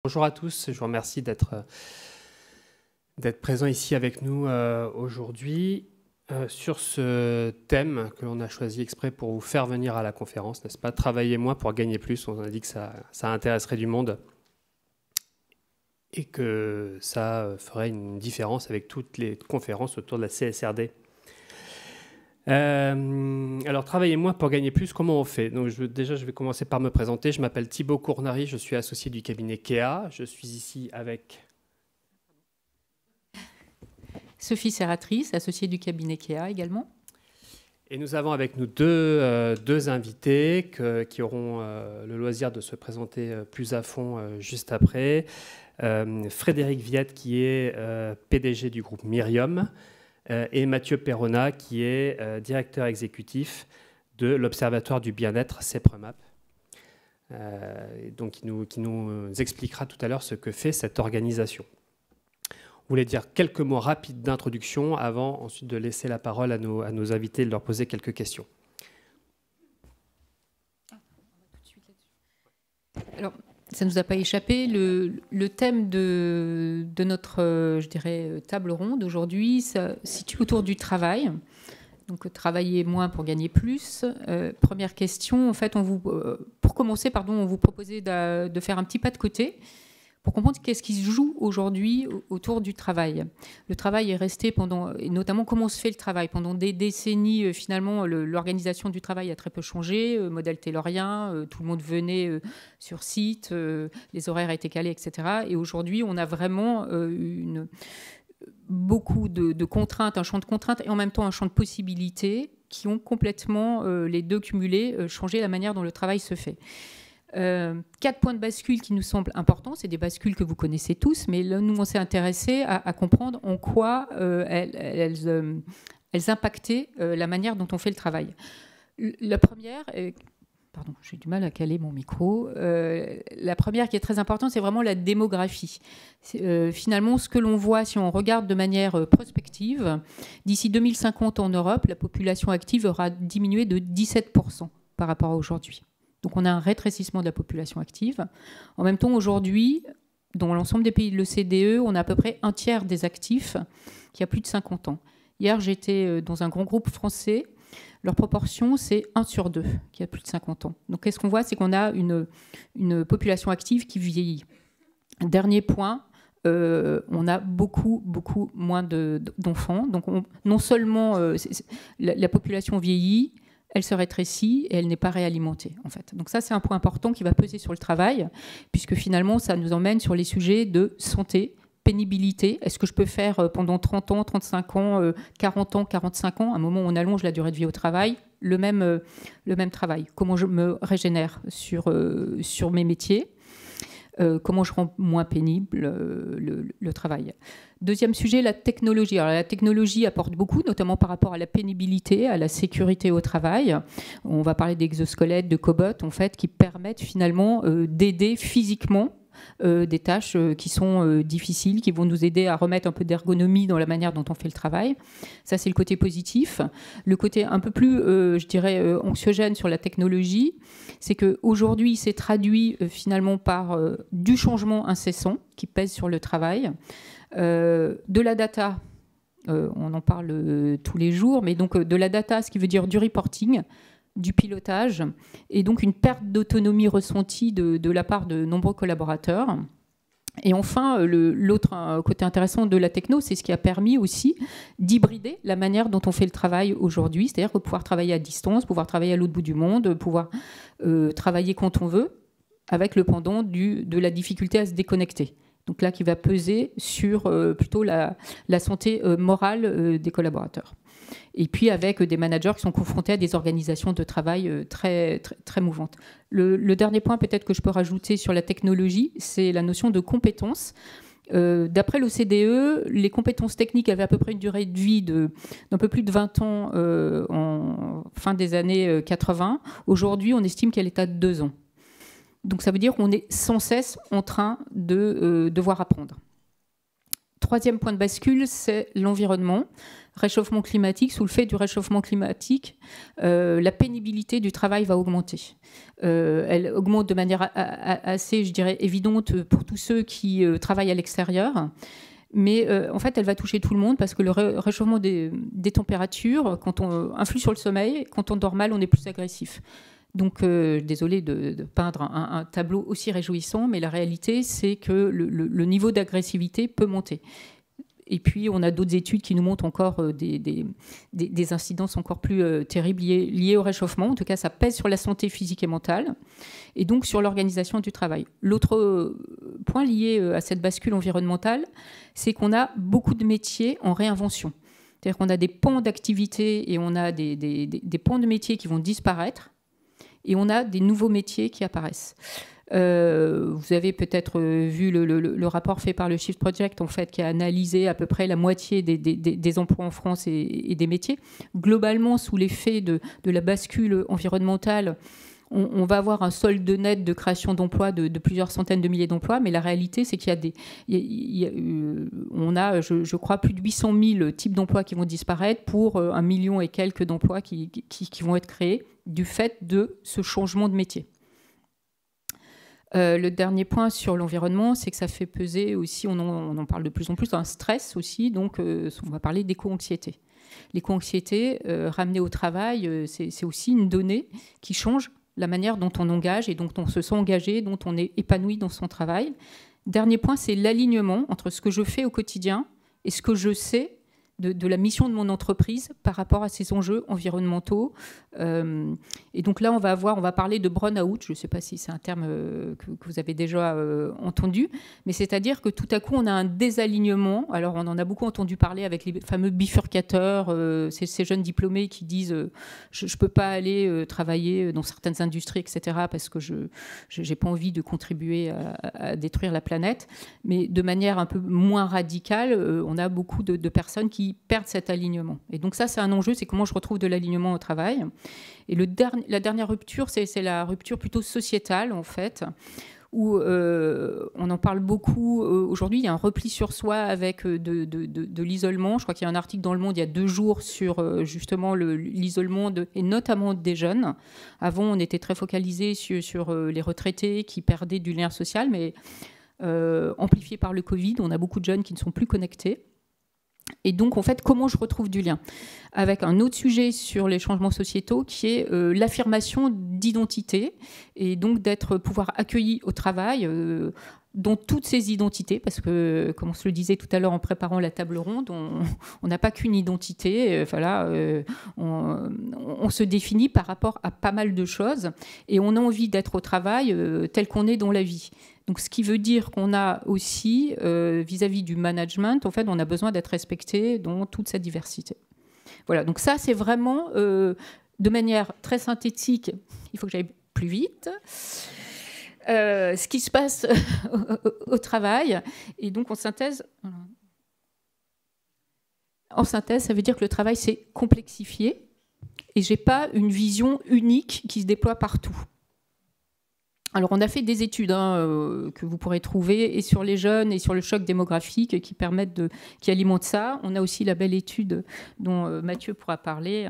Bonjour à tous, je vous remercie d'être présent ici avec nous aujourd'hui sur ce thème que l'on a choisi exprès pour vous faire venir à la conférence, n'est-ce pas? Travailler moins pour gagner plus. On a dit que ça intéresserait du monde et que ça ferait une différence avec toutes les conférences autour de la CSRD. Alors, travailler moins pour gagner plus, comment on fait? Donc, déjà, je vais commencer par me présenter. Je m'appelle Thibaut Cournary, je suis associé du cabinet KEA. Je suis ici avec Sophie Serratrice, associée du cabinet KEA également. Et nous avons avec nous deux invités qui auront le loisir de se présenter plus à fond juste après. Frédéric Viette, qui est PDG du groupe Myrium, et Mathieu Perrona, qui est directeur exécutif de l'Observatoire du bien-être CEPREMAP. Donc, qui nous expliquera tout à l'heure ce que fait cette organisation. Je voulais dire quelques mots rapides d'introduction avant ensuite de laisser la parole à nos invités et de leur poser quelques questions. Alors, ça ne nous a pas échappé. Le thème de notre, je dirais, table ronde aujourd'hui, ça se situe autour du travail. Donc, travailler moins pour gagner plus. Première question, en fait, pour commencer, on vous proposait de faire un petit pas de côté pour comprendre qu'est-ce qui se joue aujourd'hui autour du travail. Le travail est resté et notamment comment se fait le travail. Pendant des décennies, finalement, l'organisation du travail a très peu changé, modèle taylorien, tout le monde venait sur site, les horaires étaient calés, etc. Et aujourd'hui, on a vraiment beaucoup de contraintes, un champ de contraintes et en même temps un champ de possibilités qui ont complètement, les deux cumulés, changé la manière dont le travail se fait. 4 points de bascule qui nous semblent importants, c'est des bascules que vous connaissez tous, mais là, nous, on s'est intéressé à comprendre en quoi elles impactaient la manière dont on fait le travail. La première, pardon, j'ai du mal à caler mon micro, la première qui est très importante, c'est vraiment la démographie. Finalement, ce que l'on voit, si on regarde de manière prospective, d'ici 2050 en Europe, la population active aura diminué de 17% par rapport à aujourd'hui. Donc, on a un rétrécissement de la population active. En même temps, aujourd'hui, dans l'ensemble des pays de l'OCDE, on a à peu près un tiers des actifs qui a plus de 50 ans. Hier, j'étais dans un grand groupe français. Leur proportion, c'est 1 sur 2 qui a plus de 50 ans. Donc, qu'est-ce qu'on voit? C'est qu'on a une population active qui vieillit. Dernier point, on a beaucoup moins d'enfants. Donc, non seulement la population vieillit, elle se rétrécit et elle n'est pas réalimentée, en fait. Donc ça, c'est un point important qui va peser sur le travail, puisque finalement, ça nous emmène sur les sujets de santé, pénibilité. Est-ce que je peux faire pendant 30 ans, 35 ans, 40 ans, 45 ans, à un moment où on allonge la durée de vie au travail, le même travail? Comment je me régénère sur mes métiers? Comment je rends moins pénible le travail? Deuxième sujet, la technologie. Alors, la technologie apporte beaucoup, notamment par rapport à la pénibilité, à la sécurité au travail. On va parler d'exosquelettes, de cobots, en fait, qui permettent finalement d'aider physiquement des tâches qui sont difficiles, qui vont nous aider à remettre un peu d'ergonomie dans la manière dont on fait le travail. Ça, c'est le côté positif. Le côté un peu plus, je dirais, anxiogène sur la technologie, c'est qu'aujourd'hui, c'est traduit finalement par du changement incessant qui pèse sur le travail, de la data, on en parle tous les jours, mais donc de la data, ce qui veut dire du reporting, du pilotage, et donc une perte d'autonomie ressentie de la part de nombreux collaborateurs. Et enfin, l'autre côté intéressant de la techno, c'est ce qui a permis aussi d'hybrider la manière dont on fait le travail aujourd'hui, c'est-à-dire pouvoir travailler à distance, pouvoir travailler à l'autre bout du monde, pouvoir travailler quand on veut, avec le pendant de la difficulté à se déconnecter. Donc là, qui va peser sur plutôt la santé morale des collaborateurs. Et puis avec des managers qui sont confrontés à des organisations de travail très mouvantes. Le dernier point peut-être que je peux rajouter sur la technologie, c'est la notion de compétences. D'après l'OCDE, les compétences techniques avaient à peu près une durée de vie d'un peu plus de 20 ans en fin des années 80. Aujourd'hui, on estime qu'elle est à 2 ans. Donc ça veut dire qu'on est sans cesse en train de devoir apprendre. Troisième point de bascule, c'est l'environnement. Réchauffement climatique, sous le fait du réchauffement climatique, la pénibilité du travail va augmenter. Elle augmente de manière assez, je dirais, évidente pour tous ceux qui travaillent à l'extérieur. Mais en fait, elle va toucher tout le monde parce que le réchauffement des températures, quand on influe sur le sommeil, quand on dort mal, on est plus agressif. Donc, désolé de peindre un tableau aussi réjouissant, mais la réalité, c'est que le niveau d'agressivité peut monter. Et puis, on a d'autres études qui nous montrent encore des incidences encore plus terribles liées au réchauffement. En tout cas, ça pèse sur la santé physique et mentale, et donc sur l'organisation du travail. L'autre point lié à cette bascule environnementale, c'est qu'on a beaucoup de métiers en réinvention. C'est-à-dire qu'on a des pans d'activité et on a des pans de métiers qui vont disparaître, et on a des nouveaux métiers qui apparaissent. Vous avez peut-être vu le rapport fait par le Shift Project, en fait, qui a analysé à peu près la moitié des emplois en France et des métiers. Globalement, sous l'effet de la bascule environnementale, on va avoir un solde net de création d'emplois de plusieurs centaines de milliers d'emplois, mais la réalité, c'est qu'il y a on a, je crois, plus de 800 000 types d'emplois qui vont disparaître pour 1 million et quelques d'emplois qui vont être créés du fait de ce changement de métier. Le dernier point sur l'environnement, c'est que ça fait peser aussi, on en parle de plus en plus, un stress aussi, donc on va parler d'éco-anxiété. L'éco-anxiété, ramenée au travail, c'est aussi une donnée qui change la manière dont on engage et dont on se sent engagé, dont on est épanoui dans son travail. Dernier point, c'est l'alignement entre ce que je fais au quotidien et ce que je sais de la mission de mon entreprise par rapport à ces enjeux environnementaux. Et donc là, on va parler de burn-out. Je ne sais pas si c'est un terme que vous avez déjà entendu, mais c'est-à-dire que tout à coup, on a un désalignement. Alors, on en a beaucoup entendu parler avec les fameux bifurcateurs, ces jeunes diplômés qui disent je ne peux pas aller travailler dans certaines industries, etc., parce que je n'ai pas envie de contribuer à détruire la planète. Mais de manière un peu moins radicale, on a beaucoup de personnes qui perdent cet alignement. Et donc ça, c'est un enjeu, c'est comment je retrouve de l'alignement au travail. Et la dernière rupture, c'est la rupture plutôt sociétale, en fait, où on en parle beaucoup. Aujourd'hui, il y a un repli sur soi avec de l'isolement. Je crois qu'il y a un article dans Le Monde il y a 2 jours sur justement l'isolement, et notamment des jeunes. Avant, on était très focalisé sur les retraités qui perdaient du lien social, mais amplifié par le Covid, on a beaucoup de jeunes qui ne sont plus connectés. Et donc, en fait, comment je retrouve du lien ? Avec un autre sujet sur les changements sociétaux qui est l'affirmation d'identité et donc pouvoir accueilli au travail dans toutes ces identités, parce que, comme on se le disait tout à l'heure en préparant la table ronde, on n'a pas qu'une identité, on se définit par rapport à pas mal de choses et on a envie d'être au travail tel qu'on est dans la vie. Donc, ce qui veut dire qu'on a aussi, vis-à-vis du management, en fait, on a besoin d'être respecté dans toute sa diversité. Voilà, donc ça, c'est vraiment, de manière très synthétique, il faut que j'aille plus vite, ce qui se passe au travail. Et donc, en synthèse, ça veut dire que le travail s'est complexifié et je n'ai pas une vision unique qui se déploie partout. Alors, on a fait des études que vous pourrez trouver et sur les jeunes et sur le choc démographique qui alimentent ça. On a aussi la belle étude dont Mathieu pourra parler,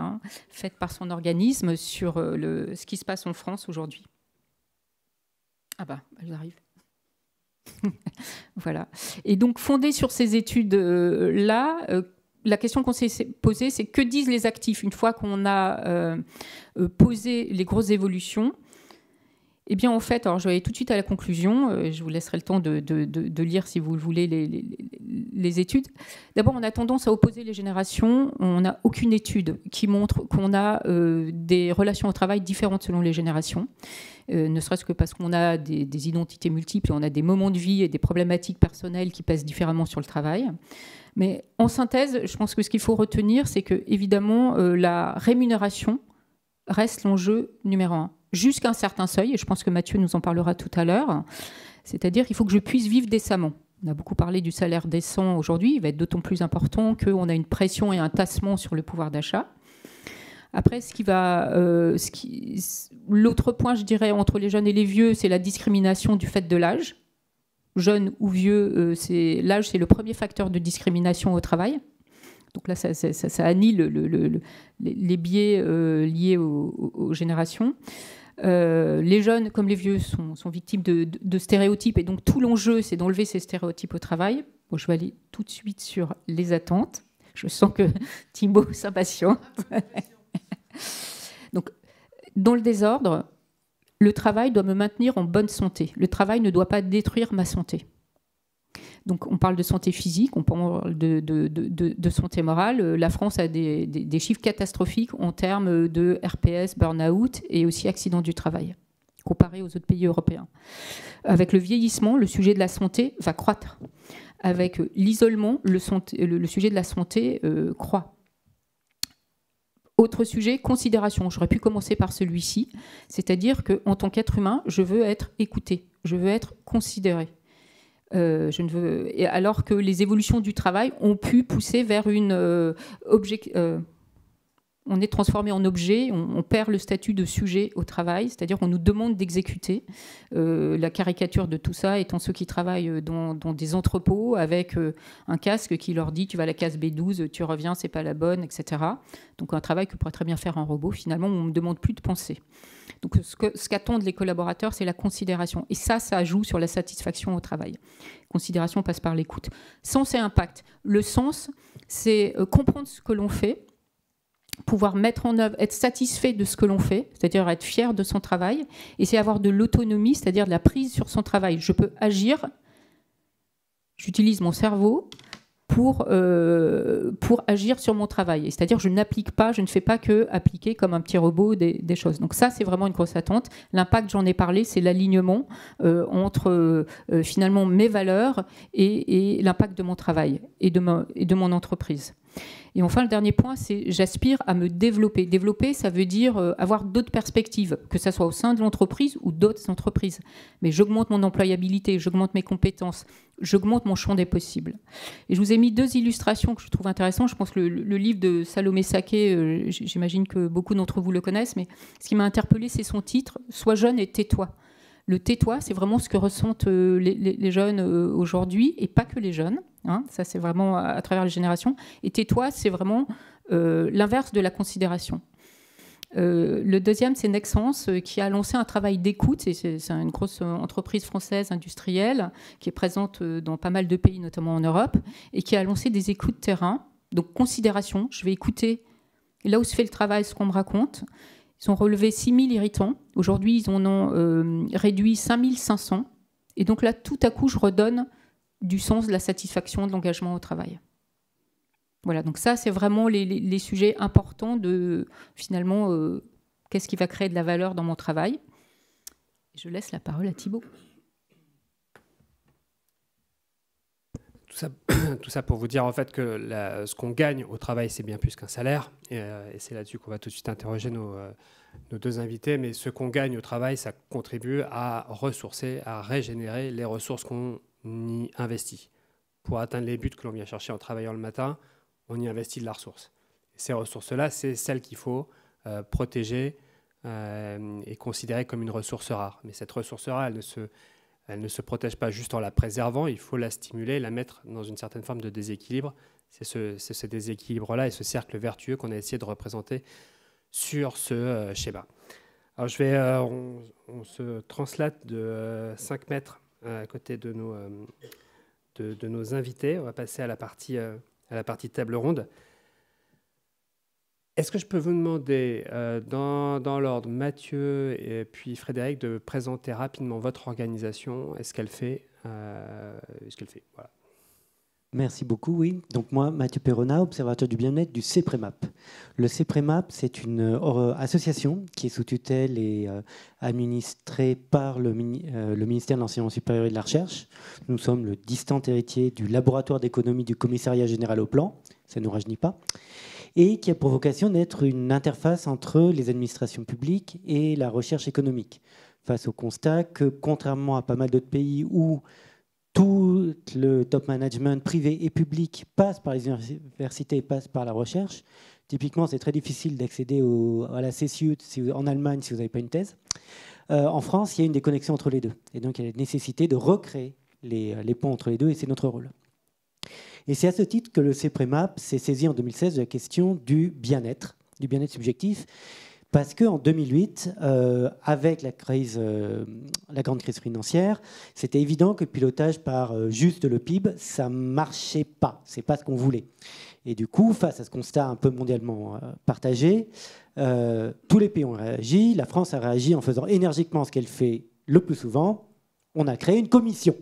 faite par son organisme sur ce qui se passe en France aujourd'hui. Ah bah, elles arrivent. Voilà. Et donc, fondée sur ces études-là, la question qu'on s'est posée, c'est que disent les actifs une fois qu'on a posé les grosses évolutions ? Eh bien, en fait, alors je vais aller tout de suite à la conclusion. Je vous laisserai le temps de lire, si vous le voulez, les études. D'abord, on a tendance à opposer les générations. On n'a aucune étude qui montre qu'on a des relations au travail différentes selon les générations. Ne serait-ce que parce qu'on a des identités multiples, on a des moments de vie et des problématiques personnelles qui pèsent différemment sur le travail. Mais en synthèse, je pense que ce qu'il faut retenir, c'est que, évidemment, la rémunération reste l'enjeu numéro 1. Jusqu'à un certain seuil, et je pense que Mathieu nous en parlera tout à l'heure, c'est-à-dire qu'il faut que je puisse vivre décemment. On a beaucoup parlé du salaire décent aujourd'hui, il va être d'autant plus important qu'on a une pression et un tassement sur le pouvoir d'achat. Après, l'autre point, je dirais, entre les jeunes et les vieux, c'est la discrimination du fait de l'âge. jeune ou vieux, l'âge, c'est le premier facteur de discrimination au travail. Donc là, ça annule les biais liés aux générations. Les jeunes, comme les vieux, sont victimes de stéréotypes. Et donc, tout l'enjeu, c'est d'enlever ces stéréotypes au travail. Bon, je vais aller tout de suite sur les attentes. Je sens que Thibaut s'impatiente. Donc, dans le désordre, le travail doit me maintenir en bonne santé. Le travail ne doit pas détruire ma santé. Donc, on parle de santé physique, on parle de santé morale. La France a des chiffres catastrophiques en termes de RPS, burn-out et aussi accidents du travail, comparé aux autres pays européens. Avec le vieillissement, le sujet de la santé va croître. Avec l'isolement, le sujet de la santé croît. Autre sujet, considération. J'aurais pu commencer par celui-ci, c'est-à-dire qu'en tant qu'être humain, je veux être écouté, je veux être considéré. Alors que les évolutions du travail ont pu pousser vers on est transformé en objet, on perd le statut de sujet au travail, c'est-à-dire qu'on nous demande d'exécuter. La caricature de tout ça étant ceux qui travaillent dans des entrepôts avec un casque qui leur dit « tu vas à la case B12, tu reviens, c'est pas la bonne », etc. Donc un travail que pourrait très bien faire un robot. Finalement, on ne me demande plus de penser. Donc ce qu'attendent les collaborateurs, c'est la considération. Et ça joue sur la satisfaction au travail. Considération passe par l'écoute. Sens et impact. Le sens, c'est comprendre ce que l'on fait, pouvoir mettre en œuvre, être satisfait de ce que l'on fait, c'est-à-dire être fier de son travail, et c'est avoir de l'autonomie, c'est-à-dire de la prise sur son travail. Je peux agir, j'utilise mon cerveau pour agir sur mon travail. C'est-à-dire je n'applique pas, je ne fais pas que appliquer comme un petit robot des choses. Donc ça, c'est vraiment une grosse attente. L'impact, j'en ai parlé, c'est l'alignement entre finalement mes valeurs et l'impact de mon travail et de mon entreprise. Et enfin, le dernier point, c'est j'aspire à me développer. Développer, ça veut dire avoir d'autres perspectives, que ce soit au sein de l'entreprise ou d'autres entreprises. Mais j'augmente mon employabilité, j'augmente mes compétences, j'augmente mon champ des possibles. Et je vous ai mis 2 illustrations que je trouve intéressantes. Je pense que le livre de Salomé Saké, j'imagine que beaucoup d'entre vous le connaissent, mais ce qui m'a interpellée, c'est son titre « Sois jeune et tais-toi ». Le tais-toi, c'est vraiment ce que ressentent les jeunes aujourd'hui, et pas que les jeunes. Hein, ça, c'est vraiment à travers les générations. Et tais-toi, c'est vraiment l'inverse de la considération. Le deuxième, c'est Nexence, qui a lancé un travail d'écoute. C'est une grosse entreprise française industrielle qui est présente dans pas mal de pays, notamment en Europe, et qui a lancé des écoutes terrain. Donc, considération, je vais écouter là où se fait le travail, ce qu'on me raconte. Ils ont relevé 6000 irritants. Aujourd'hui, ils en ont réduit 5500. Et donc là, tout à coup, je redonne du sens, de la satisfaction, de l'engagement au travail. Voilà, donc ça, c'est vraiment les sujets importants de, finalement, qu'est-ce qui va créer de la valeur dans mon travail. Je laisse la parole à Thibaut. Tout ça pour vous dire en fait que ce qu'on gagne au travail, c'est bien plus qu'un salaire. Et c'est là-dessus qu'on va tout de suite interroger nos 2 invités. Mais ce qu'on gagne au travail, ça contribue à ressourcer, à régénérer les ressources qu'on y investit. Pour atteindre les buts que l'on vient chercher en travaillant le matin, on y investit de la ressource. Et ces ressources-là, c'est celles qu'il faut protéger et considérer comme une ressource rare. Mais cette ressource rare, elle ne se protège pas juste en la préservant, il faut la stimuler, la mettre dans une certaine forme de déséquilibre. C'est ce déséquilibre-là et ce cercle vertueux qu'on a essayé de représenter sur ce schéma. Alors on se translate de 5 mètres à côté de nos invités. On va passer à la partie table ronde. Est-ce que je peux vous demander, dans l'ordre, Mathieu et puis Frédéric, de présenter rapidement votre organisation et ce qu'elle fait, voilà. Merci beaucoup, oui. Donc moi, Mathieu Perrona, observateur du bien-être du CEPREMAP. Le CEPREMAP, c'est une association qui est sous tutelle et administrée par le ministère de l'Enseignement supérieur et de la Recherche. Nous sommes le distant héritier du laboratoire d'économie du Commissariat général au plan, ça ne nous rajeunit pas, et qui a pour vocation d'être une interface entre les administrations publiques et la recherche économique, face au constat que, contrairement à pas mal d'autres pays où tout le top management privé et public passe par les universités, passe par la recherche. Typiquement, c'est très difficile d'accéder à la CSU en Allemagne si vous n'avez pas une thèse. En France, il y a une déconnexion entre les deux. Et donc, il y a la nécessité de recréer les ponts entre les deux, et c'est notre rôle. Et c'est à ce titre que le CEPREMAP s'est saisi en 2016 de la question du bien-être subjectif, parce qu'en 2008, avec la grande crise financière, c'était évident que le pilotage par juste le PIB, ça ne marchait pas, c'est pas ce qu'on voulait. Et du coup, face à ce constat un peu mondialement partagé, tous les pays ont réagi, la France a réagi en faisant énergiquement ce qu'elle fait le plus souvent, on a créé une commission.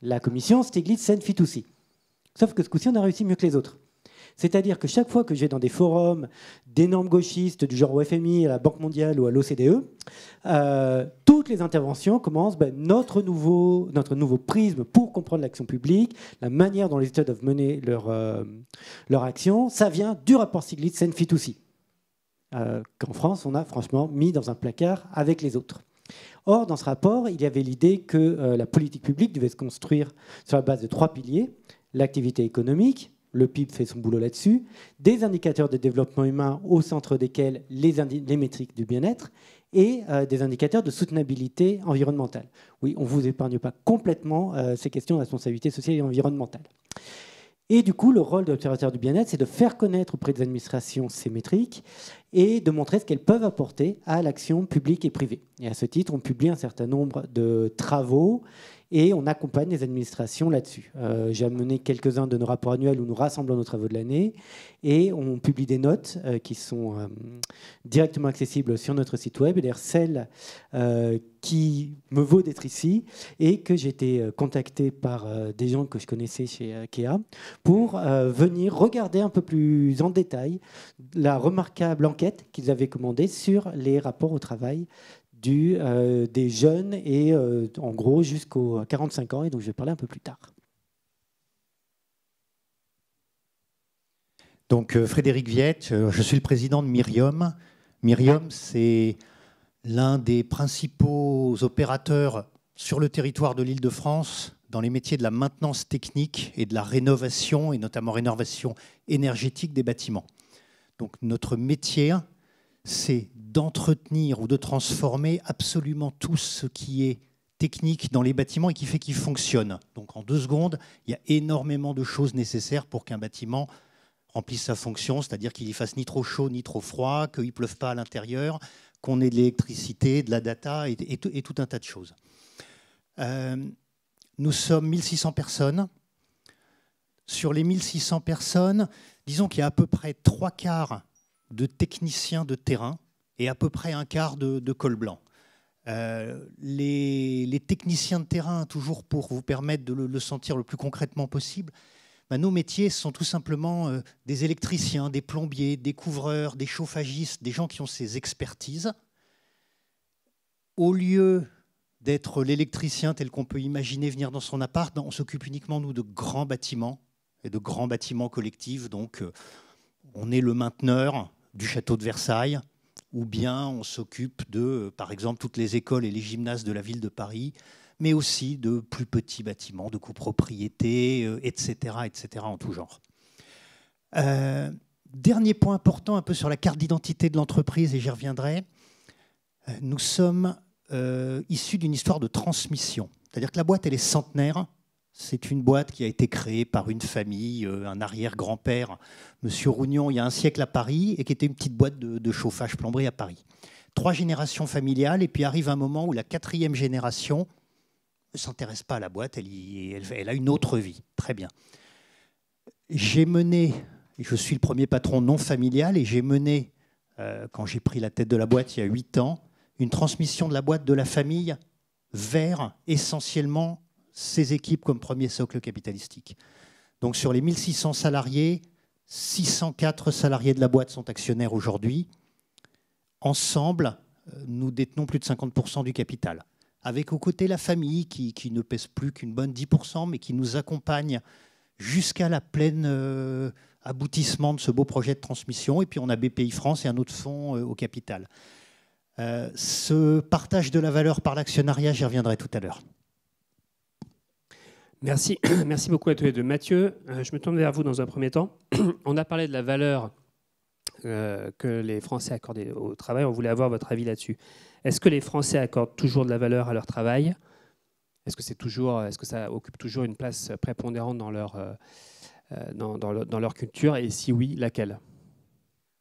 La commission Stiglitz-Sen-Fitoussi. Sauf que ce coup-ci, on a réussi mieux que les autres. C'est-à-dire que chaque fois que je vais dans des forums d'énormes gauchistes du genre au FMI, à la Banque mondiale ou à l'OCDE, toutes les interventions commencent notre nouveau prisme pour comprendre l'action publique, la manière dont les États doivent mener leur action, ça vient du rapport Stiglitz-Sen-Fitoussi, qu'en France, on a franchement mis dans un placard avec les autres. Or, dans ce rapport, il y avait l'idée que la politique publique devait se construire sur la base de 3 piliers: l'activité économique, le PIB fait son boulot là-dessus, des indicateurs de développement humain au centre desquels les métriques du bien-être, et des indicateurs de soutenabilité environnementale. Oui, on ne vous épargne pas complètement ces questions de responsabilité sociale et environnementale. Et du coup, le rôle de l'observateur du bien-être, c'est de faire connaître auprès des administrations ces métriques et de montrer ce qu'elles peuvent apporter à l'action publique et privée. Et à ce titre, on publie un certain nombre de travaux et on accompagne les administrations là-dessus. J'ai amené quelques-uns de nos rapports annuels où nous rassemblons nos travaux de l'année et on publie des notes qui sont directement accessibles sur notre site web. Et d'ailleurs, celle qui me vaut d'être ici et que j'ai été contacté par des gens que je connaissais chez Kea pour venir regarder un peu plus en détail la remarquable enquête qu'ils avaient commandée sur les rapports au travail des jeunes et en gros jusqu'aux 45 ans, et donc je vais parler un peu plus tard. Donc Frédéric Viette, je suis le président de Myrium. Myrium, c'est l'un des principaux opérateurs sur le territoire de l'Île-de-France dans les métiers de la maintenance technique et de la rénovation, et notamment rénovation énergétique des bâtiments. Donc notre métier, c'est d'entretenir ou de transformer absolument tout ce qui est technique dans les bâtiments et qui fait qu'ils fonctionnent. Donc en 2 secondes, il y a énormément de choses nécessaires pour qu'un bâtiment remplisse sa fonction, c'est-à-dire qu'il y fasse ni trop chaud ni trop froid, qu'il ne pleuve pas à l'intérieur, qu'on ait de l'électricité, de la data et tout un tas de choses. Nous sommes 1600 personnes. Sur les 1600 personnes, disons qu'il y a à peu près 3/4 de techniciens de terrain et à peu près 1/4 de col blanc. Les techniciens de terrain, toujours pour vous permettre de le sentir le plus concrètement possible, nos métiers sont tout simplement des électriciens, des plombiers, des couvreurs, des chauffagistes, des gens qui ont ces expertises. Au lieu d'être l'électricien tel qu'on peut imaginer venir dans son appart, on s'occupe uniquement, nous, de grands bâtiments et de grands bâtiments collectifs. Donc, on est le mainteneur du château de Versailles, ou bien on s'occupe de, par exemple, toutes les écoles et les gymnases de la ville de Paris, mais aussi de plus petits bâtiments, de copropriétés, etc., etc., en tout genre. Dernier point important, un peu sur la carte d'identité de l'entreprise, et j'y reviendrai. Nous sommes issus d'une histoire de transmission. C'est-à-dire que la boîte, elle est centenaire. C'est une boîte qui a été créée par une famille, un arrière-grand-père, Monsieur Rougnon, il y a un siècle à Paris, et qui était une petite boîte de chauffage plomberie à Paris. 3 générations familiales, et puis arrive un moment où la 4e génération ne s'intéresse pas à la boîte, elle a une autre vie. Très bien. J'ai mené, et je suis le premier patron non familial, et j'ai mené, quand j'ai pris la tête de la boîte il y a 8 ans, une transmission de la boîte de la famille vers essentiellement ses équipes comme premier socle capitalistique. Donc sur les 1600 salariés, 604 salariés de la boîte sont actionnaires aujourd'hui. Ensemble, nous détenons plus de 50% du capital. Avec aux côtés la famille qui ne pèse plus qu'une bonne 10%, mais qui nous accompagne jusqu'à la pleine aboutissement de ce beau projet de transmission. Et puis on a BPI France et un autre fonds au capital. Ce partage de la valeur par l'actionnariat, j'y reviendrai tout à l'heure. Merci. Merci beaucoup à tous les deux. Mathieu, je me tourne vers vous dans un premier temps. On a parlé de la valeur que les Français accordent au travail. On voulait avoir votre avis là-dessus. Est-ce que les Français accordent toujours de la valeur à leur travail? Est-ce que ça occupe toujours une place prépondérante dans leur culture, et si oui, laquelle?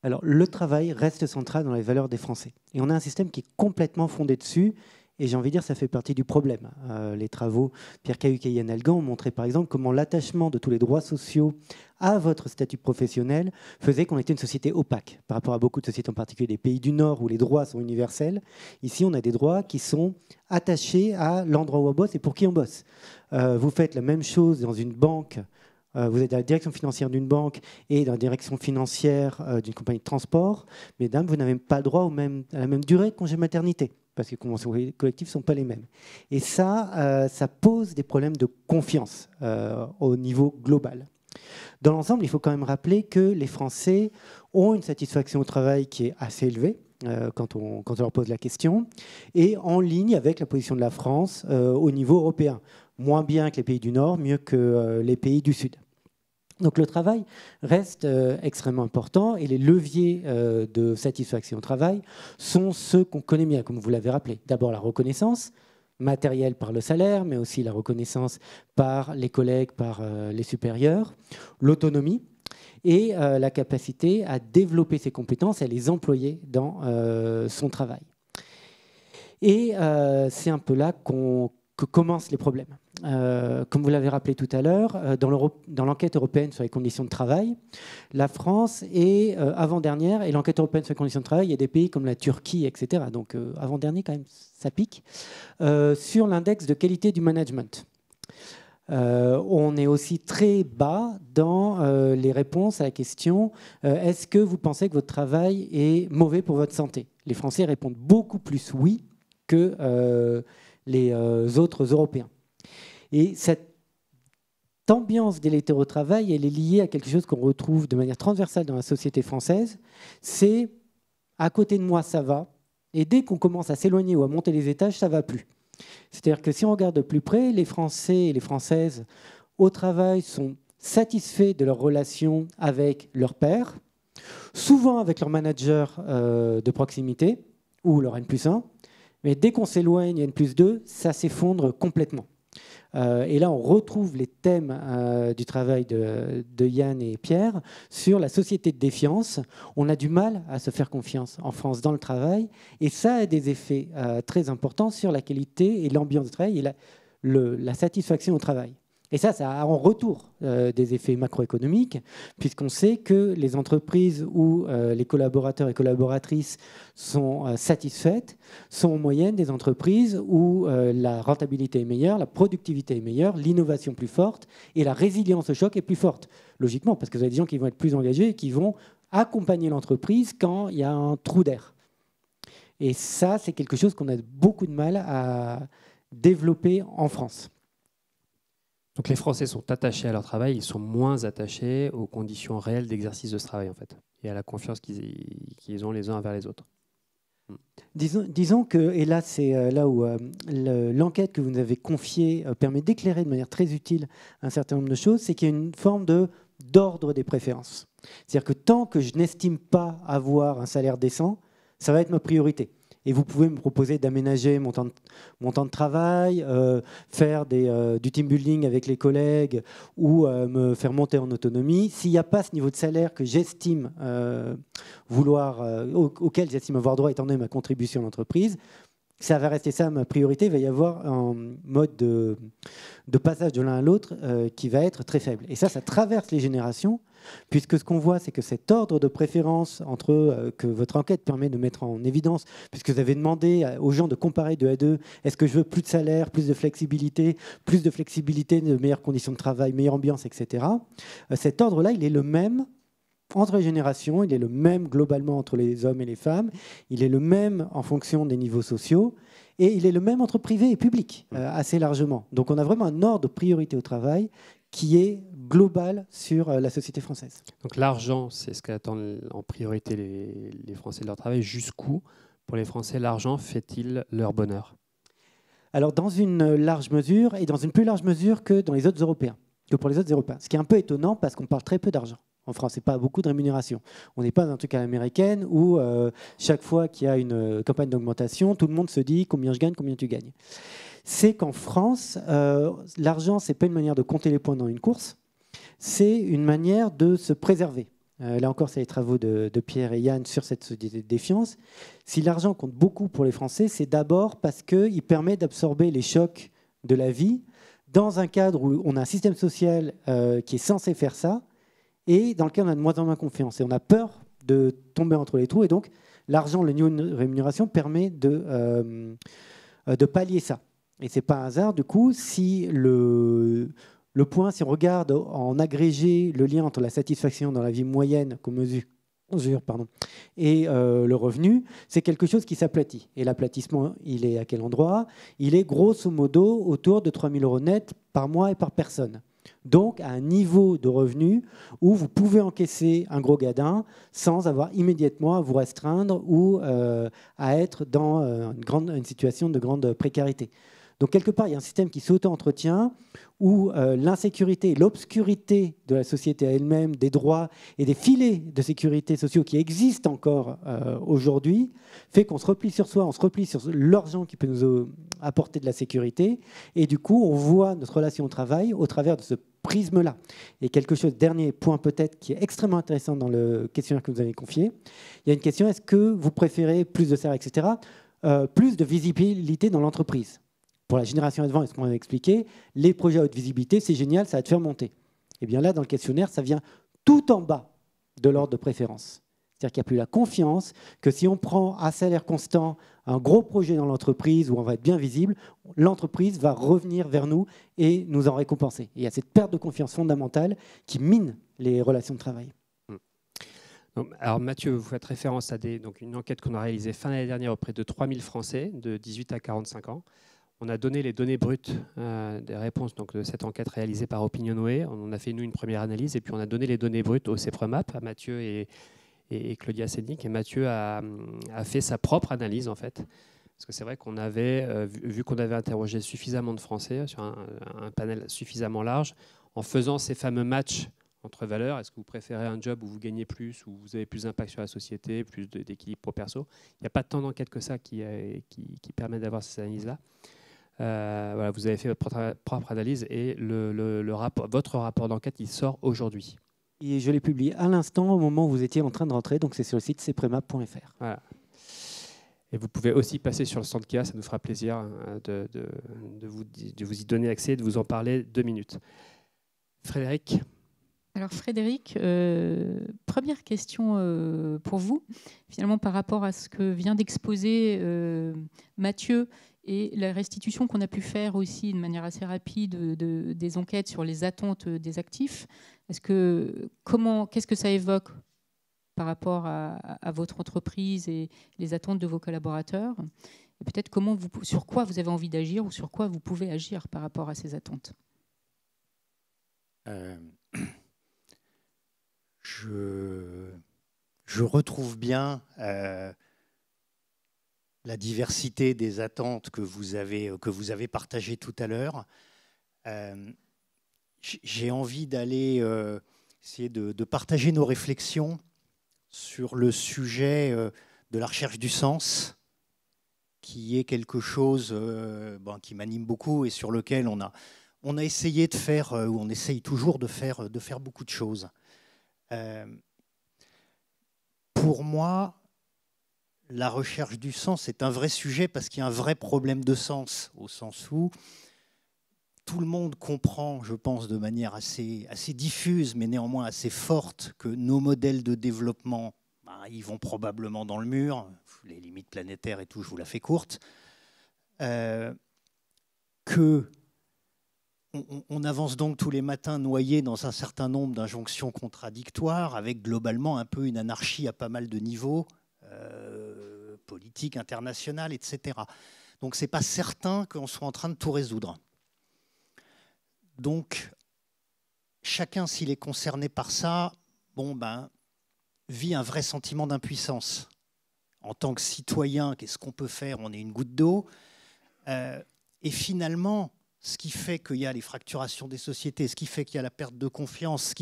Alors, le travail reste central dans les valeurs des Français. Et on a un système qui est complètement fondé dessus. Et j'ai envie de dire, ça fait partie du problème. Les travaux Pierre Cahuc et Yann Algan ont montré, par exemple, comment l'attachement de tous les droits sociaux à votre statut professionnel faisait qu'on était une société opaque par rapport à beaucoup de sociétés, en particulier des pays du Nord où les droits sont universels. Ici, on a des droits qui sont attachés à l'endroit où on bosse et pour qui on bosse. Vous faites la même chose dans une banque. Vous êtes à la direction financière d'une banque et dans la direction financière d'une compagnie de transport. Mesdames, vous n'avez pas le droit à la même durée de congé maternité, parce que les conventions collectives ne sont pas les mêmes. Et ça pose des problèmes de confiance au niveau global. Dans l'ensemble, il faut quand même rappeler que les Français ont une satisfaction au travail qui est assez élevée quand on leur pose la question, et en ligne avec la position de la France au niveau européen. Moins bien que les pays du Nord, mieux que les pays du Sud. Donc le travail reste extrêmement important, et les leviers de satisfaction au travail sont ceux qu'on connaît bien, comme vous l'avez rappelé. D'abord la reconnaissance matérielle par le salaire, mais aussi la reconnaissance par les collègues, par les supérieurs, l'autonomie et la capacité à développer ses compétences et à les employer dans son travail. Et c'est un peu là que commencent les problèmes. Comme vous l'avez rappelé tout à l'heure, dans l'enquête européenne sur les conditions de travail, la France est avant-dernière, et l'enquête européenne sur les conditions de travail, il y a des pays comme la Turquie, etc. Donc avant-dernier, quand même, ça pique. Sur l'index de qualité du management. On est aussi très bas dans les réponses à la question est-ce que vous pensez que votre travail est mauvais pour votre santé? Les Français répondent beaucoup plus oui que les autres Européens. Et cette ambiance délétère au travail, elle est liée à quelque chose qu'on retrouve de manière transversale dans la société française. C'est à côté de moi, ça va. Et dès qu'on commence à s'éloigner ou à monter les étages, ça ne va plus. C'est-à-dire que si on regarde de plus près, les Français et les Françaises au travail sont satisfaits de leur relation avec leur père, souvent avec leur manager de proximité ou leur N+1. Mais dès qu'on s'éloigne, N+2, ça s'effondre complètement. Et là, on retrouve les thèmes du travail de Yann et Pierre sur la société de défiance. On a du mal à se faire confiance en France dans le travail, et ça a des effets très importants sur la qualité et l'ambiance du travail et la satisfaction au travail. Et ça a en retour des effets macroéconomiques, puisqu'on sait que les entreprises où les collaborateurs et collaboratrices sont satisfaites sont en moyenne des entreprises où la rentabilité est meilleure, la productivité est meilleure, l'innovation plus forte et la résilience au choc est plus forte. Logiquement, parce que vous avez des gens qui vont être plus engagés et qui vont accompagner l'entreprise quand il y a un trou d'air. Et ça, c'est quelque chose qu'on a beaucoup de mal à développer en France. Donc les Français sont attachés à leur travail, ils sont moins attachés aux conditions réelles d'exercice de ce travail, en fait, et à la confiance qu'ils ont les uns envers les autres. Disons que, et là c'est là où l'enquête que vous nous avez confiée permet d'éclairer de manière très utile un certain nombre de choses, c'est qu'il y a une forme d'ordre des préférences. C'est-à-dire que tant que je n'estime pas avoir un salaire décent, ça va être ma priorité. Et vous pouvez me proposer d'aménager mon temps de travail, faire du team building avec les collègues ou me faire monter en autonomie. S'il n'y a pas ce niveau de salaire que j'estime auquel j'estime avoir droit étant donné ma contribution à l'entreprise, ça va rester ça ma priorité. Il va y avoir un mode de passage de l'un à l'autre qui va être très faible. Et ça traverse les générations, puisque ce qu'on voit, c'est que cet ordre de préférence que votre enquête permet de mettre en évidence, puisque vous avez demandé aux gens de comparer 2 à 2, est-ce que je veux plus de salaire, plus de flexibilité, de meilleures conditions de travail, meilleure ambiance, etc. Cet ordre-là, il est le même entre les générations, il est le même globalement entre les hommes et les femmes, il est le même en fonction des niveaux sociaux, et il est le même entre privé et public, assez largement. Donc on a vraiment un ordre de priorité au travail qui est global sur la société française. Donc l'argent, c'est ce qu'attendent en priorité les Français de leur travail. Jusqu'où, pour les Français, l'argent fait-il leur bonheur? Alors dans une large mesure, et dans une plus large mesure que dans les autres Européens, que pour les autres Européens. Ce qui est un peu étonnant parce qu'on parle très peu d'argent. En France, c'est pas beaucoup de rémunération. On n'est pas dans un truc à l'américaine où chaque fois qu'il y a une campagne d'augmentation, tout le monde se dit combien je gagne, combien tu gagnes. c'est qu'en France, l'argent, ce n'est pas une manière de compter les points dans une course, c'est une manière de se préserver. Là encore, c'est les travaux de Pierre et Yann sur cette société de défiance. Si l'argent compte beaucoup pour les Français, c'est d'abord parce qu'il permet d'absorber les chocs de la vie dans un cadre où on a un système social qui est censé faire ça, et dans lequel on a de moins en moins confiance. Et on a peur de tomber entre les trous, et donc l'argent, le niveau de rémunération permet de pallier ça. Et ce n'est pas un hasard, du coup, si le point, si on regarde en agrégé le lien entre la satisfaction dans la vie moyenne qu'on mesure et le revenu, c'est quelque chose qui s'aplatit. Et l'aplatissement, il est à quel endroit? Il est grosso modo autour de 3 000 € net par mois et par personne. Donc à un niveau de revenu où vous pouvez encaisser un gros gadin sans avoir immédiatement à vous restreindre ou à être dans une situation de grande précarité. Donc quelque part, il y a un système qui s'auto-entretient où l'insécurité et l'obscurité de la société elle-même, des droits et des filets de sécurité sociaux qui existent encore aujourd'hui, fait qu'on se replie sur soi, on se replie sur l'argent qui peut nous apporter de la sécurité, et du coup, on voit notre relation au travail au travers de ce prisme-là. Et quelque chose, dernier point peut-être, qui est extrêmement intéressant dans le questionnaire que vous avez confié, il y a une question, est-ce que vous préférez plus de salaire, etc., plus de visibilité dans l'entreprise? Pour la génération avant, ce qu'on a expliqué, les projets à haute visibilité, c'est génial, ça va te faire monter. Et bien là, dans le questionnaire, ça vient tout en bas de l'ordre de préférence. C'est-à-dire qu'il n'y a plus la confiance que si on prend à salaire constant un gros projet dans l'entreprise où on va être bien visible, l'entreprise va revenir vers nous et nous en récompenser. Et il y a cette perte de confiance fondamentale qui mine les relations de travail. Alors Mathieu, vous faites référence à une enquête qu'on a réalisée fin d'année dernière auprès de 3000 Français de 18 à 45 ans. On a donné les données brutes des réponses de cette enquête réalisée par Opinionway. On a fait, nous, une première analyse et puis on a donné les données brutes au CEPREMAP, à Mathieu et Claudia Sednik. Et Mathieu a fait sa propre analyse, en fait. Parce que c'est vrai qu'on avait, vu qu'on avait interrogé suffisamment de Français sur un panel suffisamment large, en faisant ces fameux matchs entre valeurs, est-ce que vous préférez un job où vous gagnez plus, où vous avez plus d'impact sur la société, plus d'équilibre pro-perso? Il n'y a pas tant d'enquêtes que ça qui permet d'avoir ces analyses-là. Voilà, vous avez fait votre propre analyse et votre rapport d'enquête, il sort aujourd'hui. Et je l'ai publié à l'instant, au moment où vous étiez en train de rentrer, donc c'est sur le site cepremap.fr. Voilà. Et vous pouvez aussi passer sur le stand KIA, ça nous fera plaisir de vous y donner accès et de vous en parler 2 minutes. Frédéric? Alors Frédéric, première question pour vous, finalement par rapport à ce que vient d'exposer Mathieu et la restitution qu'on a pu faire aussi de manière assez rapide des enquêtes sur les attentes des actifs. Qu'est-ce que ça évoque par rapport à votre entreprise et les attentes de vos collaborateurs? Et peut-être sur quoi vous avez envie d'agir ou sur quoi vous pouvez agir par rapport à ces attentes? Je retrouve bien la diversité des attentes que vous avez partagées tout à l'heure. J'ai envie d'aller essayer de partager nos réflexions sur le sujet de la recherche du sens, qui est quelque chose qui m'anime beaucoup et sur lequel on a essayé de faire, ou on essaye toujours de faire beaucoup de choses. Pour moi, la recherche du sens est un vrai sujet parce qu'il y a un vrai problème de sens, au sens où tout le monde comprend, je pense, de manière assez diffuse, mais néanmoins assez forte, que nos modèles de développement, ils vont probablement dans le mur, les limites planétaires et tout, je vous la fais courte, on avance donc tous les matins noyés dans un certain nombre d'injonctions contradictoires, avec globalement un peu une anarchie à pas mal de niveaux, politique, internationale, etc. Donc ce n'est pas certain qu'on soit en train de tout résoudre. Donc chacun, s'il est concerné par ça, vit un vrai sentiment d'impuissance. En tant que citoyen, qu'est-ce qu'on peut faire? On est une goutte d'eau. Et finalement, ce qui fait qu'il y a les fracturations des sociétés, ce qui fait qu'il y a la perte de confiance,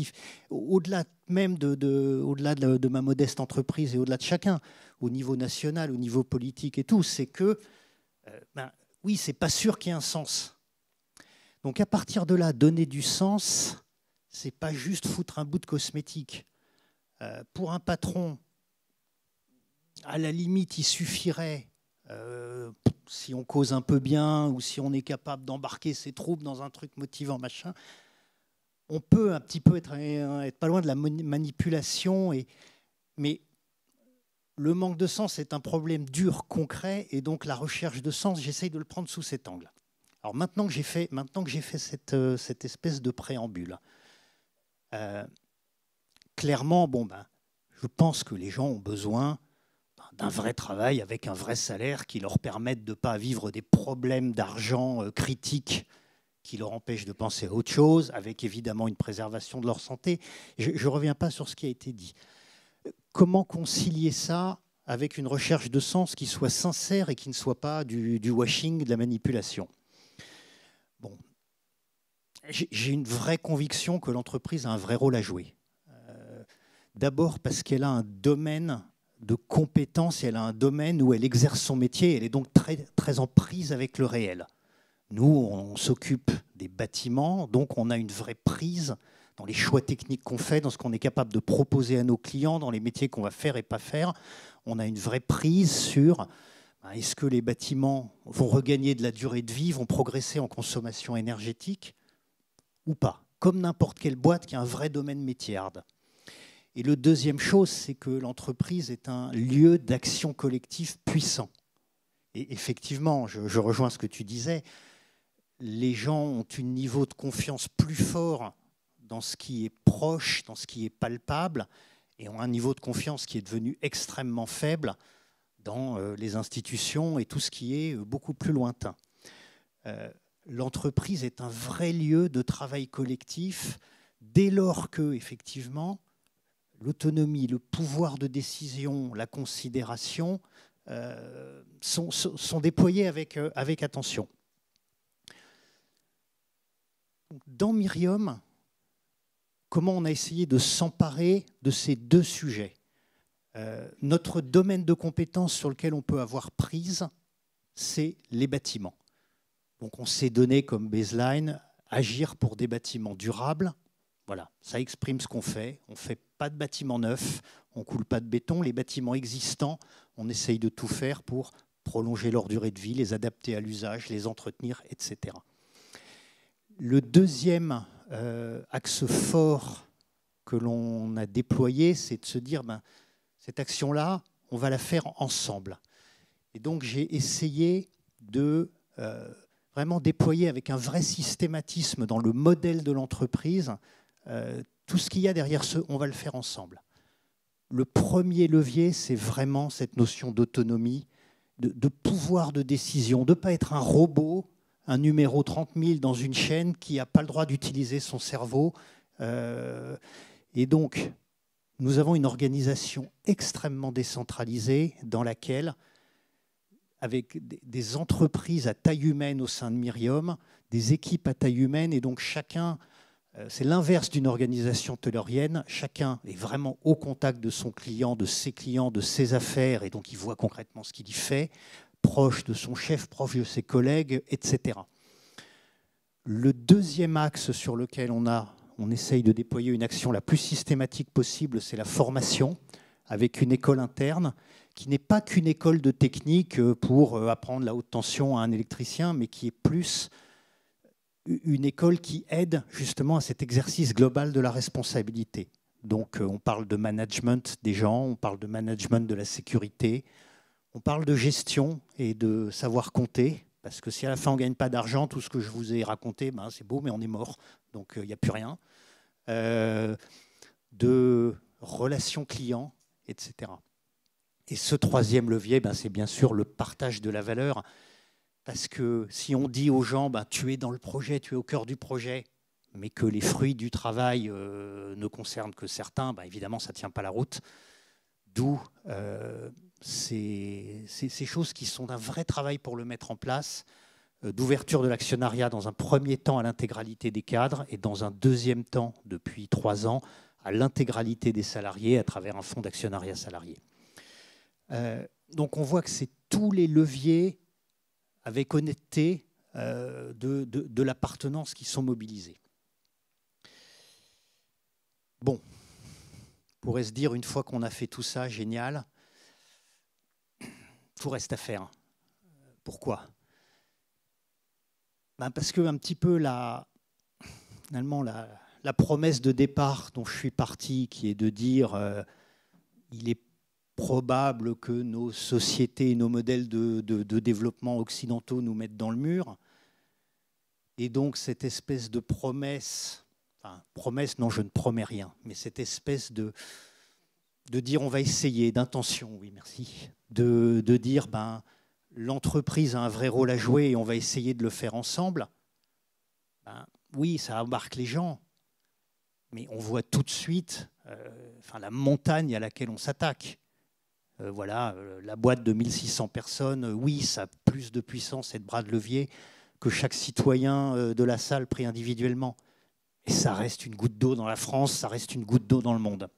au-delà même au-delà de ma modeste entreprise et au-delà de chacun, au niveau national, au niveau politique et tout, c'est que oui, c'est pas sûr qu'il y ait un sens. Donc à partir de là, donner du sens, c'est pas juste foutre un bout de cosmétique. Pour un patron, à la limite, il suffirait, si on cause un peu bien ou si on est capable d'embarquer ses troupes dans un truc motivant, machin, on peut un petit peu être pas loin de la manipulation, mais le manque de sens est un problème dur, concret, et donc la recherche de sens, j'essaye de le prendre sous cet angle. Alors maintenant que j'ai fait cette espèce de préambule, clairement, je pense que les gens ont besoin d'un vrai travail avec un vrai salaire qui leur permette de ne pas vivre des problèmes d'argent critiques qui leur empêchent de penser à autre chose, avec évidemment une préservation de leur santé. Je ne reviens pas sur ce qui a été dit. Comment concilier ça avec une recherche de sens qui soit sincère et qui ne soit pas du washing, de la manipulation? Bon, j'ai une vraie conviction que l'entreprise a un vrai rôle à jouer. D'abord parce qu'elle a un domaine de compétences, et elle a un domaine où elle exerce son métier, elle est donc très, très en prise avec le réel. Nous, on s'occupe des bâtiments, donc on a une vraie prise dans les choix techniques qu'on fait, dans ce qu'on est capable de proposer à nos clients, dans les métiers qu'on va faire et pas faire. On a une vraie prise sur est-ce que les bâtiments vont regagner de la durée de vie, vont progresser en consommation énergétique ou pas, comme n'importe quelle boîte qui a un vrai domaine métier hard. Et le deuxième chose, c'est que l'entreprise est un lieu d'action collective puissant. Et effectivement, je rejoins ce que tu disais, les gens ont un niveau de confiance plus fort dans ce qui est proche, dans ce qui est palpable, et ont un niveau de confiance qui est devenu extrêmement faible dans les institutions et tout ce qui est beaucoup plus lointain. L'entreprise est un vrai lieu de travail collectif dès lors que, effectivement, l'autonomie, le pouvoir de décision, la considération sont déployés avec attention. Dans Myriom, comment on a essayé de s'emparer de ces deux sujets? Notre domaine de compétences sur lequel on peut avoir prise, c'est les bâtiments. Donc on s'est donné comme baseline agir pour des bâtiments durables. Voilà, ça exprime ce qu'on fait. On ne fait pas de bâtiments neufs, on ne coule pas de béton. Les bâtiments existants, on essaye de tout faire pour prolonger leur durée de vie, les adapter à l'usage, les entretenir, etc. Le deuxième axe fort que l'on a déployé, c'est de se dire, cette action-là, on va la faire ensemble. Et donc j'ai essayé de vraiment déployer avec un vrai systématisme dans le modèle de l'entreprise tout ce qu'il y a derrière ce « on va le faire ensemble ». Le premier levier, c'est vraiment cette notion d'autonomie, de pouvoir de décision, de ne pas être un robot, un numéro 30 000 dans une chaîne qui n'a pas le droit d'utiliser son cerveau. Et donc, nous avons une organisation extrêmement décentralisée dans laquelle, avec des entreprises à taille humaine au sein de Myriom, des équipes à taille humaine, et donc chacun, c'est l'inverse d'une organisation taylorienne, chacun est vraiment au contact de son client, de ses affaires, et donc il voit concrètement ce qu'il y fait, proche de son chef, proche de ses collègues, etc. Le deuxième axe sur lequel on essaye de déployer une action la plus systématique possible, c'est la formation, avec une école interne, qui n'est pas qu'une école de technique pour apprendre la haute tension à un électricien, mais qui est plus une école qui aide justement à cet exercice global de la responsabilité. Donc on parle de management des gens, on parle de management de la sécurité, on parle de gestion et de savoir compter, parce que si à la fin on ne gagne pas d'argent, tout ce que je vous ai raconté, c'est beau, mais on est mort, donc il n'y a plus rien. De relations clients, etc. Et ce troisième levier, c'est bien sûr le partage de la valeur. Parce que si on dit aux gens, tu es dans le projet, tu es au cœur du projet, mais que les fruits du travail ne concernent que certains, évidemment, ça ne tient pas la route. D'où ces choses qui sont d'un vrai travail pour le mettre en place, d'ouverture de l'actionnariat dans un premier temps à l'intégralité des cadres et dans un deuxième temps, depuis 3 ans, à l'intégralité des salariés à travers un fonds d'actionnariat salarié. Donc on voit que c'est tous les leviers avec honnêteté de l'appartenance qui sont mobilisés. Bon, on pourrait se dire, une fois qu'on a fait tout ça, génial, tout reste à faire. Pourquoi ? Parce que un petit peu finalement la promesse de départ dont je suis parti, qui est de dire il est probable que nos sociétés et nos modèles de développement occidentaux nous mettent dans le mur. Et donc cette espèce de promesse, non, je ne promets rien, mais cette espèce de dire on va essayer, d'intention, oui merci, de dire l'entreprise a un vrai rôle à jouer et on va essayer de le faire ensemble, oui, ça embarque les gens, mais on voit tout de suite la montagne à laquelle on s'attaque. Voilà, la boîte de 1600 personnes, oui, ça a plus de puissance et de bras de levier que chaque citoyen de la salle pris individuellement. Et ça reste une goutte d'eau dans la France, ça reste une goutte d'eau dans le monde.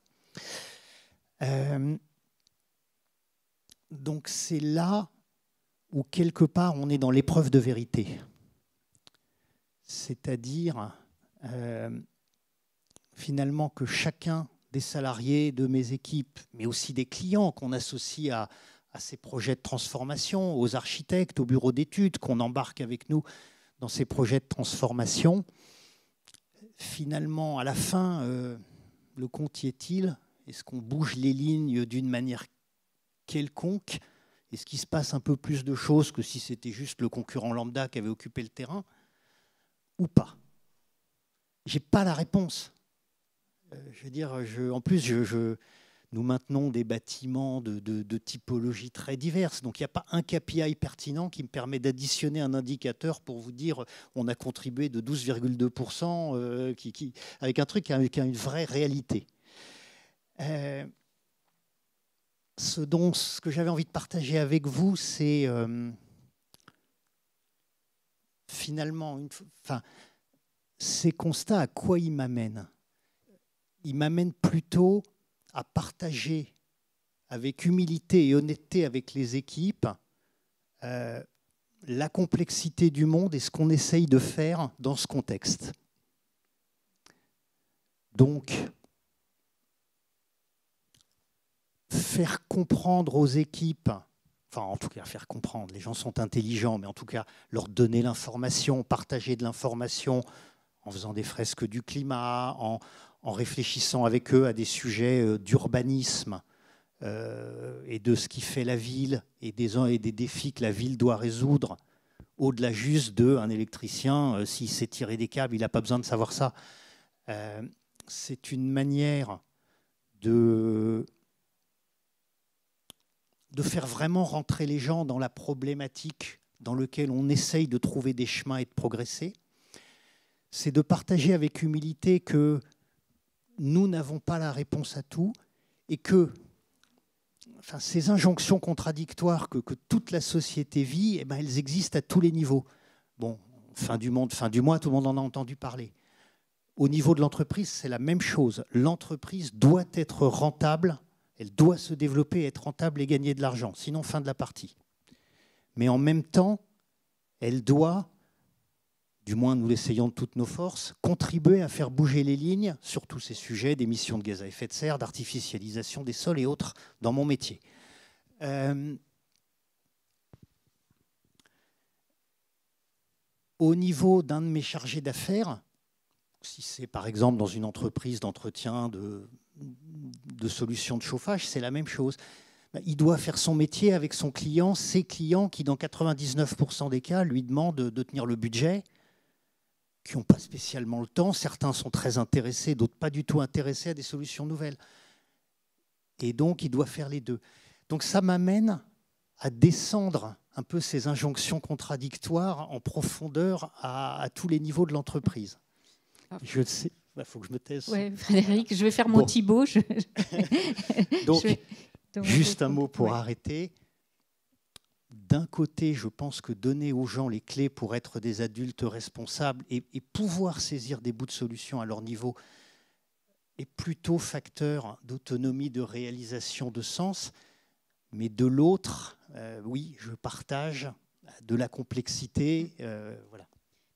Donc c'est là où quelque part on est dans l'épreuve de vérité. C'est-à-dire finalement que chacun des salariés de mes équipes, mais aussi des clients qu'on associe à ces projets de transformation, aux architectes, aux bureaux d'études qu'on embarque avec nous dans ces projets de transformation, finalement, à la fin, le compte y est-il ? Est-ce qu'on bouge les lignes d'une manière quelconque ? Est-ce qu'il se passe un peu plus de choses que si c'était juste le concurrent lambda qui avait occupé le terrain ? Ou pas ? Je n'ai pas la réponse. Je veux dire, en plus, nous maintenons des bâtiments de typologie très diverses. Donc, il n'y a pas un KPI pertinent qui me permet d'additionner un indicateur pour vous dire on a contribué de 12,2% avec un truc qui a une vraie réalité. Ce que j'avais envie de partager avec vous, c'est finalement, ces constats, à quoi ils m'amènent ? Ils m'amènent plutôt à partager avec humilité et honnêteté avec les équipes la complexité du monde et ce qu'on essaye de faire dans ce contexte. Donc, faire comprendre aux équipes, enfin en tout cas faire comprendre, les gens sont intelligents, mais en tout cas leur donner l'information, partager de l'information en faisant des fresques du climat, en réfléchissant avec eux à des sujets d'urbanisme et de ce qui fait la ville et des défis que la ville doit résoudre, au-delà juste d'un électricien, s'il sait tirer des câbles, il n'a pas besoin de savoir ça. C'est une manière de faire vraiment rentrer les gens dans la problématique dans laquelle on essaye de trouver des chemins et de progresser. C'est de partager avec humilité que nous n'avons pas la réponse à tout et que ces injonctions contradictoires que toute la société vit, elles existent à tous les niveaux. Bon, fin du monde, fin du mois, tout le monde en a entendu parler. Au niveau de l'entreprise, c'est la même chose. L'entreprise doit être rentable, elle doit se développer, être rentable et gagner de l'argent, sinon fin de la partie. Mais en même temps, elle doit, du moins nous l'essayons de toutes nos forces, contribuer à faire bouger les lignes sur tous ces sujets d'émissions de gaz à effet de serre, d'artificialisation des sols et autres dans mon métier. Au niveau d'un de mes chargés d'affaires, si c'est par exemple dans une entreprise d'entretien de solutions de chauffage, c'est la même chose. Il doit faire son métier avec son client, ses clients qui, dans 99% des cas, lui demandent de tenir le budget, qui n'ont pas spécialement le temps. Certains sont très intéressés, d'autres pas du tout intéressés à des solutions nouvelles. Et donc, il doit faire les deux. Donc, ça m'amène à descendre un peu ces injonctions contradictoires en profondeur à tous les niveaux de l'entreprise. Je sais, il faut que je me taise. Oui, Frédéric, je vais faire mon Thibaut. Donc, juste un mot pour arrêter. D'un côté, je pense que donner aux gens les clés pour être des adultes responsables et pouvoir saisir des bouts de solution à leur niveau est plutôt facteur d'autonomie, de réalisation, de sens. Mais de l'autre, oui, je partage de la complexité. Voilà.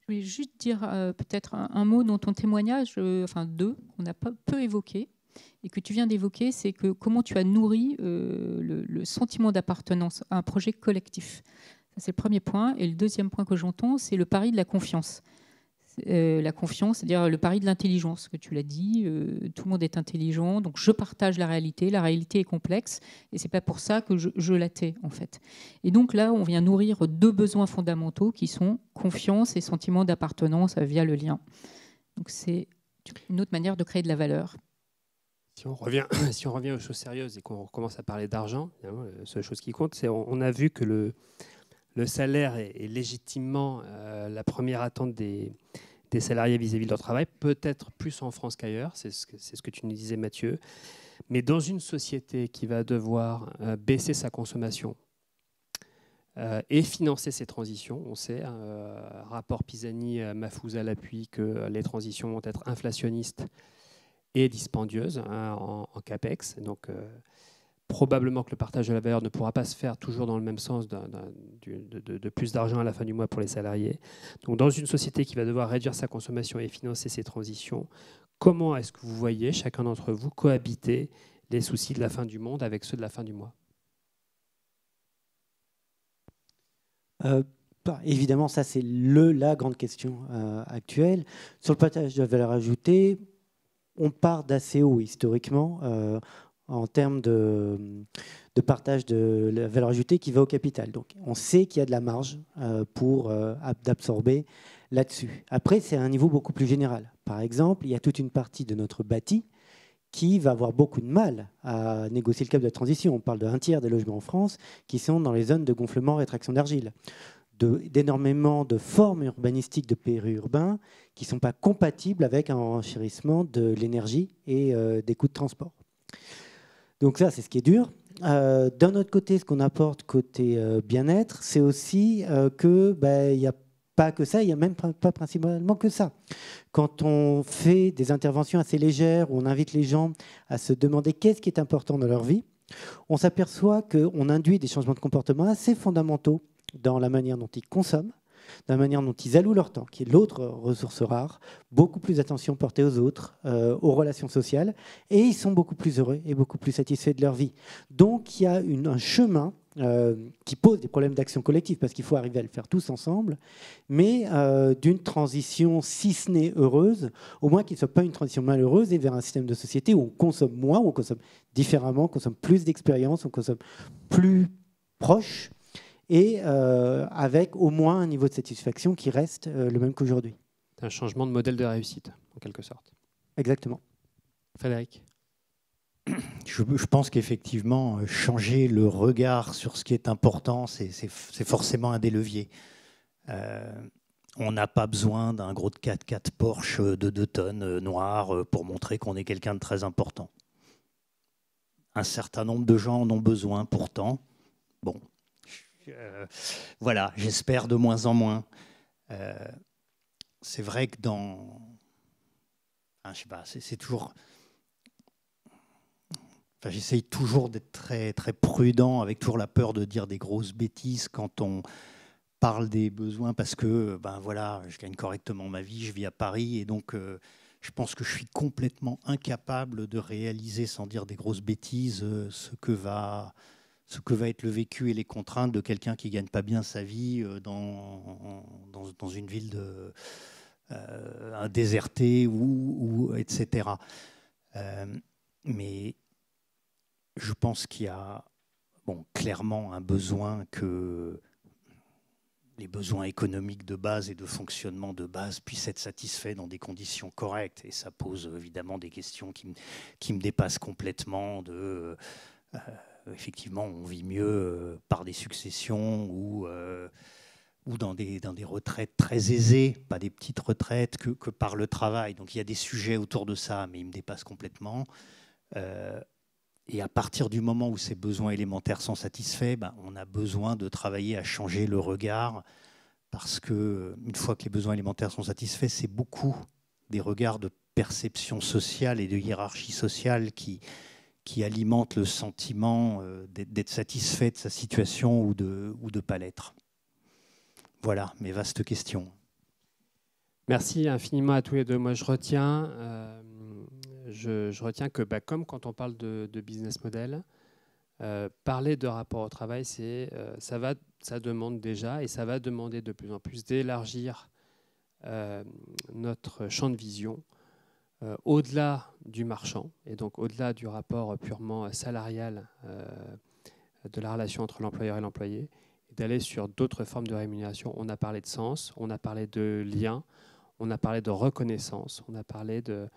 Je voulais juste dire peut-être un mot dans ton témoignage, enfin deux, qu'on a peu évoqué et que tu viens d'évoquer, c'est que comment tu as nourri le sentiment d'appartenance à un projet collectif. Ça, c'est le premier point. Et le deuxième point que j'entends, c'est le pari de la confiance. La confiance, c'est-à-dire le pari de l'intelligence, que tu l'as dit, tout le monde est intelligent, donc je partage la réalité est complexe, et c'est pas pour ça que je la tais, en fait. Et donc là, on vient nourrir deux besoins fondamentaux qui sont confiance et sentiment d'appartenance via le lien. Donc c'est une autre manière de créer de la valeur. Si on revient aux choses sérieuses et qu'on commence à parler d'argent, la seule chose qui compte, c'est on a vu que le salaire est légitimement la première attente des salariés vis-à-vis de leur travail, peut-être plus en France qu'ailleurs, c'est ce que tu nous disais, Mathieu. Mais dans une société qui va devoir baisser sa consommation et financer ses transitions, on sait, rapport Pisani-Mafouza à l'appui, que les transitions vont être inflationnistes et dispendieuses en CAPEX. Donc, probablement que le partage de la valeur ne pourra pas se faire toujours dans le même sens de plus d'argent à la fin du mois pour les salariés. Donc, dans une société qui va devoir réduire sa consommation et financer ses transitions, comment est-ce que vous voyez, chacun d'entre vous, cohabiter les soucis de la fin du monde avec ceux de la fin du mois ? Évidemment, ça, c'est la grande question actuelle. Sur le partage de la valeur ajoutée, on part d'assez haut historiquement en termes de partage de la valeur ajoutée qui va au capital. Donc, on sait qu'il y a de la marge pour d'absorber là-dessus. Après, c'est à un niveau beaucoup plus général. Par exemple, il y a toute une partie de notre bâti qui va avoir beaucoup de mal à négocier le cap de la transition. On parle d'un tiers des logements en France qui sont dans les zones de gonflement, rétraction d'argile. D'énormément de formes urbanistiques de périurbains qui ne sont pas compatibles avec un renchérissement de l'énergie et des coûts de transport. Donc ça, c'est ce qui est dur. D'un autre côté, ce qu'on apporte côté bien-être, c'est aussi qu'il n'y a pas que ça, il n'y a même pas principalement que ça. Quand on fait des interventions assez légères, où on invite les gens à se demander qu'est-ce qui est important dans leur vie, on s'aperçoit qu'on induit des changements de comportement assez fondamentaux dans la manière dont ils consomment, dans la manière dont ils allouent leur temps, qui est l'autre ressource rare, beaucoup plus d'attention portée aux autres, aux relations sociales, et ils sont beaucoup plus heureux et beaucoup plus satisfaits de leur vie. Donc il y a un chemin qui pose des problèmes d'action collective, parce qu'il faut arriver à le faire tous ensemble, mais d'une transition, si ce n'est heureuse, au moins qu'il ne soit pas une transition malheureuse, et vers un système de société où on consomme moins, où on consomme différemment, on consomme plus d'expérience, on consomme plus proche, et avec au moins un niveau de satisfaction qui reste le même qu'aujourd'hui. C'est un changement de modèle de réussite, en quelque sorte. Exactement. Frédéric ? Je pense qu'effectivement, changer le regard sur ce qui est important, c'est forcément un des leviers. On n'a pas besoin d'un gros 4x4 Porsche de 2 tonnes noir pour montrer qu'on est quelqu'un de très important. Un certain nombre de gens en ont besoin pourtant. Bon. Voilà, j'espère de moins en moins. C'est vrai que je sais pas, c'est toujours... Enfin, j'essaye toujours d'être très, très prudent, avec toujours la peur de dire des grosses bêtises quand on parle des besoins, parce que voilà, je gagne correctement ma vie, je vis à Paris, et donc je pense que je suis complètement incapable de réaliser, sans dire des grosses bêtises, ce que va être le vécu et les contraintes de quelqu'un qui ne gagne pas bien sa vie dans une ville désertée ou etc. Mais je pense qu'il y a clairement un besoin que les besoins économiques de base et de fonctionnement de base puissent être satisfaits dans des conditions correctes. Et ça pose évidemment des questions qui me dépassent complètement effectivement, on vit mieux par des successions ou dans des retraites très aisées, pas des petites retraites, que par le travail. Donc il y a des sujets autour de ça, mais ils me dépassent complètement. Et à partir du moment où ces besoins élémentaires sont satisfaits, on a besoin de travailler à changer le regard, parce qu'une fois que les besoins élémentaires sont satisfaits, c'est beaucoup des regards de perception sociale et de hiérarchie sociale qui alimente le sentiment d'être satisfait de sa situation ou de pas l'être. Voilà, mes vastes questions. Merci infiniment à tous les deux. Moi, je retiens que, comme quand on parle de business model, parler de rapport au travail, ça demande déjà, et ça va demander de plus en plus d'élargir notre champ de vision au-delà du marchand, et donc au-delà du rapport purement salarial de la relation entre l'employeur et l'employé, et d'aller sur d'autres formes de rémunération. On a parlé de sens, on a parlé de lien, on a parlé de reconnaissance, on a parlé de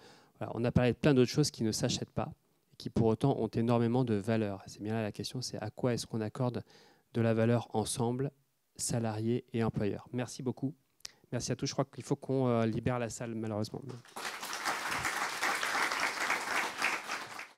plein d'autres choses qui ne s'achètent pas, et qui pour autant ont énormément de valeur. C'est bien là la question, c'est à quoi est-ce qu'on accorde de la valeur ensemble, salariés et employeurs. Merci beaucoup. Merci à tous. Je crois qu'il faut qu'on libère la salle, malheureusement.